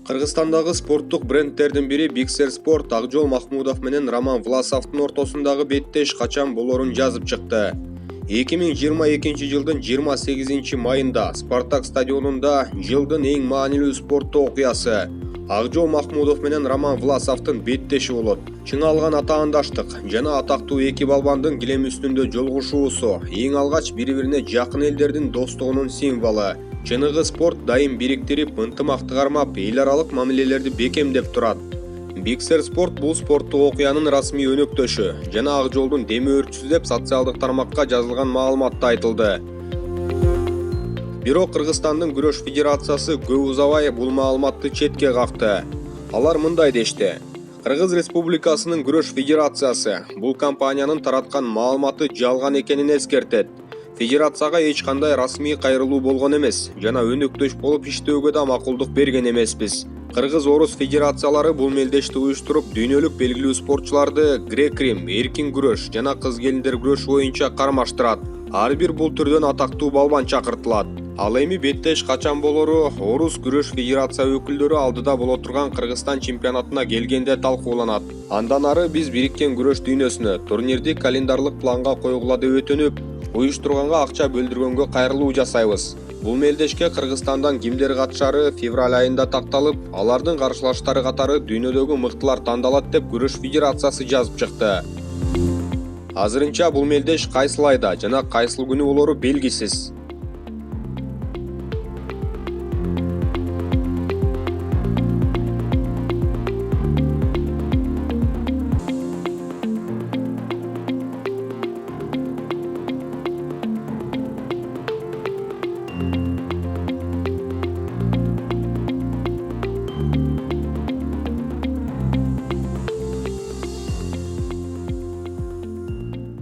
Кыргызстандагы спорттук брендтердин бири Bixer Sport Акжол Махмудов менен Роман Власовдун ортосундагы беттеш качан болорун жазып чыкты. 2022 жылдын 28 майында Спартак стадионунда жылдын эң маанилүү спорттук окуясы Акжол Махмудов менен Роман Власовдун беттеши болот. Чыңа алган атаандаштык жана атактуу эки балбандын килем үстүндө жолугушуусу эң алгач бири-бирине жакын элдердин достугунун символу. Чыныгы спорт дайым бириктирип, ынтымакты кармап, эл аралык мамилелерди бекемдеп турат. Bixer Sport бул спорттук окуянын расмий өнөктөшү жана Акжолдун деми өрчүсү деп социалдык тармакка жазылган маалыматта айтылды. Бирок Кыргызстандын күрөш федерациясы көп узабай бул маалыматты четке какты. Алар мындай дешти: Кыргыз Республикасынын күрөш федерациясы бул компаниянын тараткан маалыматы жалган экенин эскертет. Федерацияга эч кандай расмий кайрылуу болгон эмес жана өнөктөш болуп иштөөгө да макулдук берген эмеспиз. Кыргыз-Орус федерациялары бул мелдешти уюштуруп, дүйнөлүк белгилүү спортчуларды грек-рим, эркин күрөш жана кыз-келиндер күрөш боюнча кармаштырат. Ар бир бул түрдөн атактуу балбан чакыртылат. Ал эми беттеш качан болору Орус күрөш федерация өкүлдөрү алдыда боло турган Кыргызстан чемпионатына келгенде талкууланат. Андан ары биз бириккен күрөш дүйнөсүнө турнирди календарлык планга койгула деп өтүнүп, уюштурганга акча бөлдүргөнгө кайрылуу жасайбыз. Бул мелдешке Кыргызстандан кимдер катышары февраль айында такталып, алардын каршылаштары катары дүйнөдөгү мыктылар тандалат деп күрөш федерациясы жазып чыкты. Азырынча бул мелдеш кайсыл айда жана кайсыл күнү болору белгисиз.